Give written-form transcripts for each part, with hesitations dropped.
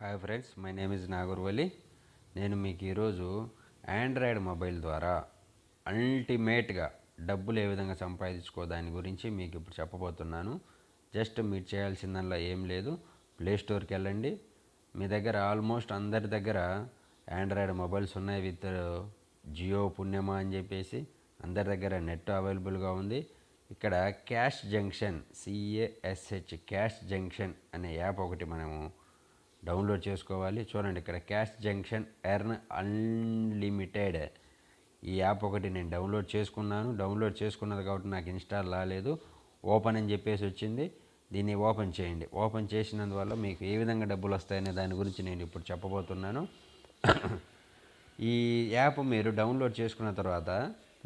Hi friends, my name is Nagarvali. నేను మీకు ఈరోజు ఆండ్రాయిడ్ మొబైల్ ద్వారా అల్టిమేట్గా డబ్బులు ఏ విధంగా సంపాదించుకో దాని గురించి మీకు ఇప్పుడు చెప్పబోతున్నాను. జస్ట్ మీరు చేయాల్సిందల్లా ఏం లేదు, ప్లే స్టోర్కి వెళ్ళండి. మీ దగ్గర ఆల్మోస్ట్ అందరి దగ్గర ఆండ్రాయిడ్ మొబైల్స్ ఉన్నాయి విత్ జియో పుణ్యమా అని చెప్పేసి అందరి దగ్గర నెట్ అవైలబుల్గా ఉంది. ఇక్కడ క్యాష్ జంక్షన్, క్యాష్ జంక్షన్ అనే యాప్ ఒకటి మనము డౌన్లోడ్ చేసుకోవాలి. చూడండి, ఇక్కడ క్యాష్ జంక్షన్ ఎర్న్ అన్లిమిటెడ్ ఈ యాప్ ఒకటి నేను డౌన్లోడ్ చేసుకున్నాను. డౌన్లోడ్ చేసుకున్నది కాబట్టి నాకు ఇన్స్టాల్ రాలేదు, ఓపెన్ అని చెప్పేసి వచ్చింది. దీన్ని ఓపెన్ చేయండి. ఓపెన్ చేసినందువల్ల మీకు ఏ విధంగా డబ్బులు వస్తాయనే దాని గురించి నేను ఇప్పుడు చెప్పబోతున్నాను. ఈ యాప్ మీరు డౌన్లోడ్ చేసుకున్న తర్వాత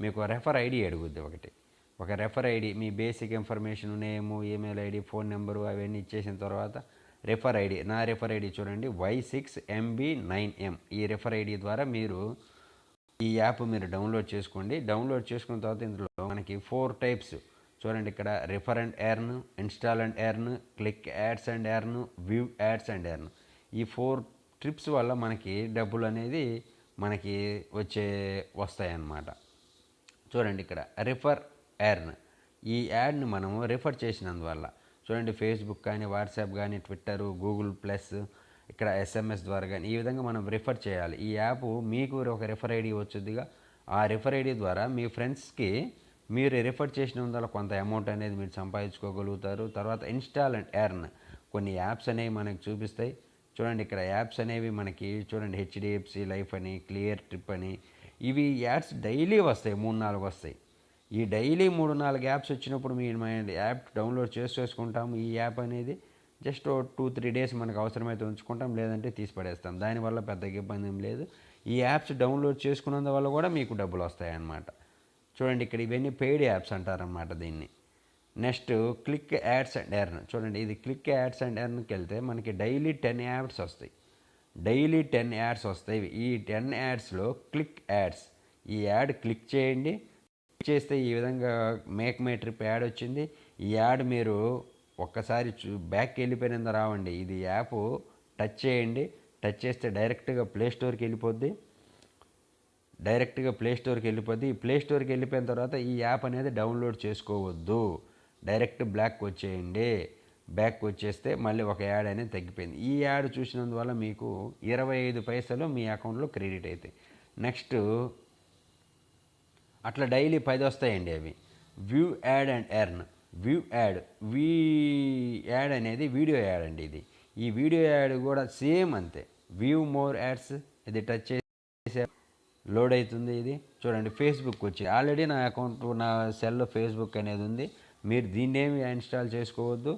మీకు రెఫర్ ఐడి అడుగుద్ది. ఒక రెఫర్ ఐడి, మీ basic information, name, email ID, phone number అవన్నీ ఇచ్చేసిన తర్వాత రెఫర్ ఐడి, నా రెఫర్ ఐడి చూడండి, Y6MB9M. ఈ రెఫర్ ఐడి ద్వారా మీరు ఈ యాప్ మీరు డౌన్లోడ్ చేసుకోండి. డౌన్లోడ్ చేసుకున్న తర్వాత ఇందులో మనకి 4 టైప్స్ చూడండి. ఇక్కడ refer and earn, install and earn, click ads and earn, view ads and earn. ఈ 4 ట్రిప్స్ వల్ల మనకి డబ్బులు అనేది మనకి వస్తాయన్నమాట. చూడండి, ఇక్కడ రిఫర్ ఎర్న్, ఈ యాడ్ని మనము రిఫర్ చేసినందువల్ల చూడండి, ఫేస్బుక్ కానీ, వాట్సాప్ కానీ, ట్విట్టర్, గూగుల్ ప్లస్, ఇక్కడ SMS ద్వారా కానీ ఈ విధంగా మనం రిఫర్ చేయాలి. ఈ యాప్ మీకు ఒక రిఫర్ ఐడి వచ్చుద్దిగా, ఆ రిఫర్ ఐడి ద్వారా మీ ఫ్రెండ్స్కి మీరు రిఫర్ చేసినందువల్ల కొంత అమౌంట్ అనేది మీరు సంపాదించుకోగలుగుతారు. తర్వాత ఇన్స్టాల్ అండ్ ఎర్న్, కొన్ని యాప్స్ అనేవి మనకి చూపిస్తాయి. చూడండి, ఇక్కడ యాప్స్ అనేవి మనకి చూడండి, HDFC లైఫ్ అని, క్లియర్ ట్రిప్ అని, ఇవి యాడ్స్ డైలీ వస్తాయి, 3-4 వస్తాయి. ఈ డైలీ 3-4 యాప్స్ వచ్చినప్పుడు మేము యాప్ డౌన్లోడ్ చేసుకుంటాము. ఈ యాప్ అనేది జస్ట్ 2-3 డేస్ మనకు అవసరమైతే ఉంచుకుంటాం, లేదంటే తీసి పడేస్తాం. దానివల్ల పెద్దగా ఇబ్బంది ఏం లేదు. ఈ యాప్స్ డౌన్లోడ్ చేసుకున్నందువల్ల కూడా మీకు డబ్బులు వస్తాయన్నమాట. చూడండి, ఇక్కడ ఇవన్నీ పెయిడ్ యాప్స్ అంటారనమాట దీన్ని. Next click ads and earn. చూడండి, ఇది క్లిక్ యాడ్స్ అండ్ ఎర్న్కి వెళ్తే మనకి డైలీ 10 యాడ్స్ వస్తాయి. డైలీ 10 యాడ్స్ వస్తాయి. ఈ 10 యాడ్స్లో క్లిక్ యాడ్స్, ఈ యాడ్ క్లిక్ చేయండి. చేస్తే ఈ విధంగా మేక్ మై ట్రిప్ యాడ్ వచ్చింది. ఈ యాడ్ మీరు ఒక్కసారి బ్యాక్కి వెళ్ళిపోయినంత రావండి. ఇది యాప్ టచ్ చేయండి. టచ్ చేస్తే డైరెక్ట్గా ప్లే స్టోర్కి వెళ్ళిపోద్ది. ఈ ప్లే స్టోర్కి వెళ్ళిపోయిన తర్వాత ఈ యాప్ అనేది డౌన్లోడ్ చేసుకోవద్దు. డైరెక్ట్ బ్యాక్ వచ్చేస్తే మళ్ళీ ఒక యాడ్ అనేది తగ్గిపోయింది. ఈ యాడ్ చూసినందువల్ల మీకు 25 పైసలు మీ అకౌంట్లో క్రెడిట్ అవుతాయి. నెక్స్ట్ అట్లా డైలీ 10 వస్తాయండి అవి. View add and earn. Add అనేది వీడియో యాడ్ అండి. ఈ వీడియో యాడ్ కూడా సేమ్ అంతే. వ్యూ మోర్ యాడ్స్, ఇది టచ్ చేసే లోడ్ అవుతుంది. ఇది చూడండి, ఫేస్బుక్ వచ్చి ఆల్రెడీ నా అకౌంట్, నా సెల్లో ఫేస్బుక్ అనేది ఉంది. మీరు దీన్నేమి ఇన్స్టాల్ చేసుకోవద్దు.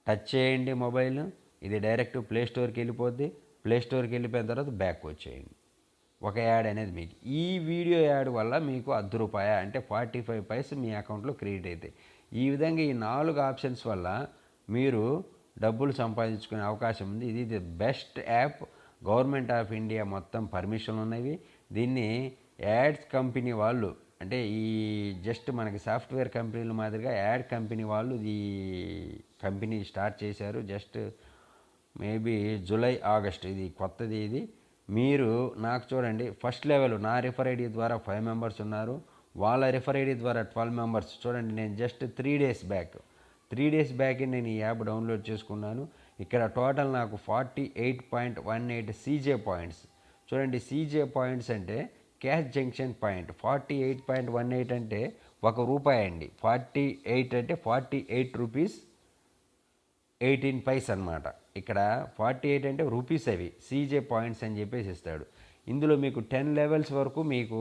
టచ్ చేయండి మొబైల్, ఇది డైరెక్ట్ ప్లే స్టోర్కి వెళ్ళిపోద్ది. ప్లే స్టోర్కి వెళ్ళిపోయిన తర్వాత బ్యాక్ వచ్చేయండి. ఒక యాడ్ అనేది మీకు, ఈ వీడియో యాడ్ వల్ల మీకు ₹10 అంటే 45 పైసలు మీ అకౌంట్లో క్రియేట్ అవుతాయి. ఈ విధంగా ఈ 4 ఆప్షన్స్ వల్ల మీరు డబ్బులు సంపాదించుకునే అవకాశం ఉంది. ఇది the best app. Government of India మొత్తం పర్మిషన్లు ఉన్నవి. దీన్ని యాడ్స్ కంపెనీ వాళ్ళు, అంటే ఈ జస్ట్ మనకి సాఫ్ట్వేర్ కంపెనీల మాదిరిగా యాడ్ కంపెనీ వాళ్ళు ఈ కంపెనీ స్టార్ట్ చేశారు. జస్ట్ మేబీ జూలై, ఆగస్ట్, ఇది కొత్తది. ఇది మీరు నాకు చూడండి, ఫస్ట్ లెవెల్ నా రిఫర్ ఐడి ద్వారా 5 మెంబర్స్ ఉన్నారు. వాళ్ళ రిఫర్ ఐడి ద్వారా 12 మెంబర్స్. చూడండి, నేను జస్ట్ 3 డేస్ బ్యాక్ నేను ఈ యాప్ డౌన్లోడ్ చేసుకున్నాను. ఇక్కడ టోటల్ నాకు 48.18 CJ పాయింట్స్. చూడండి, CJ పాయింట్స్ అంటే క్యాష్ జంక్షన్ పాయింట్. 48.18 అంటే ₹1 అండి. 48 అంటే 48 రూపీస్ 18 పైస్ అనమాట. ఇక్కడ 48 అంటే రూపీస్, అవి CJ పాయింట్స్ అని చెప్పేసి ఇస్తాడు. ఇందులో మీకు 10 లెవెల్స్ వరకు మీకు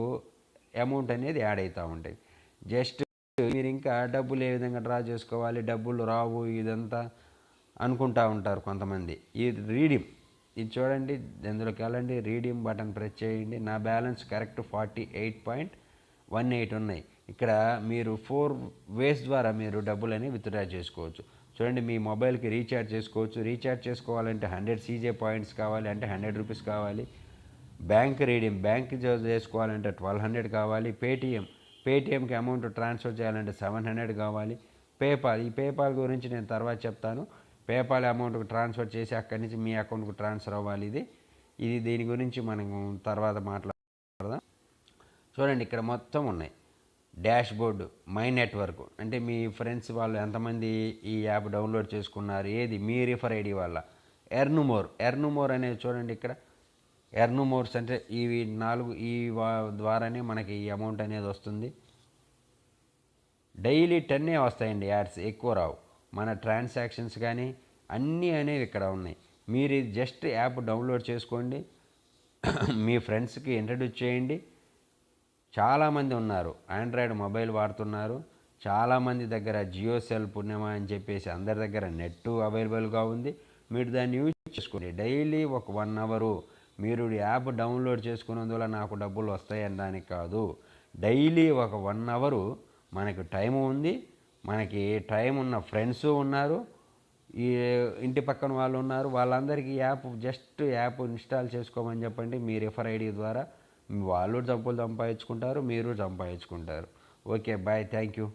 అమౌంట్ అనేది యాడ్ అవుతూ ఉంటాయి. జస్ట్ మీరు ఇంకా డబ్బులు ఏ విధంగా డ్రా చేసుకోవాలి, డబ్బులు రావు, ఇదంతా అనుకుంటూ ఉంటారు కొంతమంది. ఈ రీడీమ్, ఇది చూడండి, ఇందులోకి వెళ్ళండి, రీడీమ్ బటన్ ప్రెస్ చేయండి. నా బ్యాలెన్స్ కరెక్ట్ 48.18 ఉన్నాయి. ఇక్కడ మీరు 4 వేస్ ద్వారా మీరు డబ్బులు అనేవి విత్డ్రా చేసుకోవచ్చు. చూడండి, మీ మొబైల్కి రీఛార్జ్ చేసుకోవచ్చు. రీఛార్జ్ చేసుకోవాలంటే 100 CJ పాయింట్స్ కావాలి, అంటే 100 రూపీస్ కావాలి. బ్యాంక్ చేసుకోవాలంటే 1200 కావాలి. పేటిఎంకి అమౌంట్ ట్రాన్స్ఫర్ చేయాలంటే 700 కావాలి. ఈ పేపాల్ గురించి నేను తర్వాత చెప్తాను. పేపాల్ అమౌంట్కి ట్రాన్స్ఫర్ చేసి అక్కడి నుంచి మీ అకౌంట్కి ట్రాన్స్ఫర్ అవ్వాలి. ఇది దీని గురించి మనం తర్వాత మాట్లాడదాం. చూడండి, ఇక్కడ మొత్తం ఉన్నాయి. డాష్ బోర్డు, మై నెట్వర్క్ అంటే మీ ఫ్రెండ్స్ వాళ్ళు ఎంతమంది ఈ యాప్ డౌన్లోడ్ చేసుకున్నారు, ఏది మీ రిఫర్ ఐడి వల్ల. ఎర్న్ మోర్ అనేది చూడండి, ఇక్కడ ఎర్న్ మోర్స్ అంటే ఇవి 4 ద్వారానే మనకి ఈ అమౌంట్ అనేది వస్తుంది. డైలీ 10 వస్తాయండి యాడ్స్, ఎక్కువ రావు. మన ట్రాన్సాక్షన్స్ కానీ అన్నీ అనేవి ఇక్కడ ఉన్నాయి. మీరు జస్ట్ యాప్ డౌన్లోడ్ చేసుకోండి, మీ ఫ్రెండ్స్కి ఇంట్రడ్యూస్ చేయండి. చాలామంది ఉన్నారు ఆండ్రాయిడ్ మొబైల్ వాడుతున్నారు. చాలామంది దగ్గర జియో సెల్ పుణ్యమా అని చెప్పేసి అందరి దగ్గర నెట్ అవైలబుల్గా ఉంది. మీరు దాన్ని యూజ్ చేసుకోండి. డైలీ ఒక 1 అవరు మీరు యాప్ డౌన్లోడ్ చేసుకున్నందువల్ల నాకు డబ్బులు వస్తాయనడానికి కాదు. డైలీ ఒక 1 అవరు మనకు టైం ఉంది. మనకి టైం ఉన్న ఫ్రెండ్స్ ఉన్నారు, ఈ ఇంటి పక్కన వాళ్ళు ఉన్నారు. వాళ్ళందరికీ జస్ట్ యాప్ ఇన్స్టాల్ చేసుకోమని చెప్పండి. మీ రిఫర్ ఐడి ద్వారా వాళ్ళు డబ్బులు సంపాదించుకుంటారు, మీరు సంపాదించుకుంటారు. Okay, bye, thank you.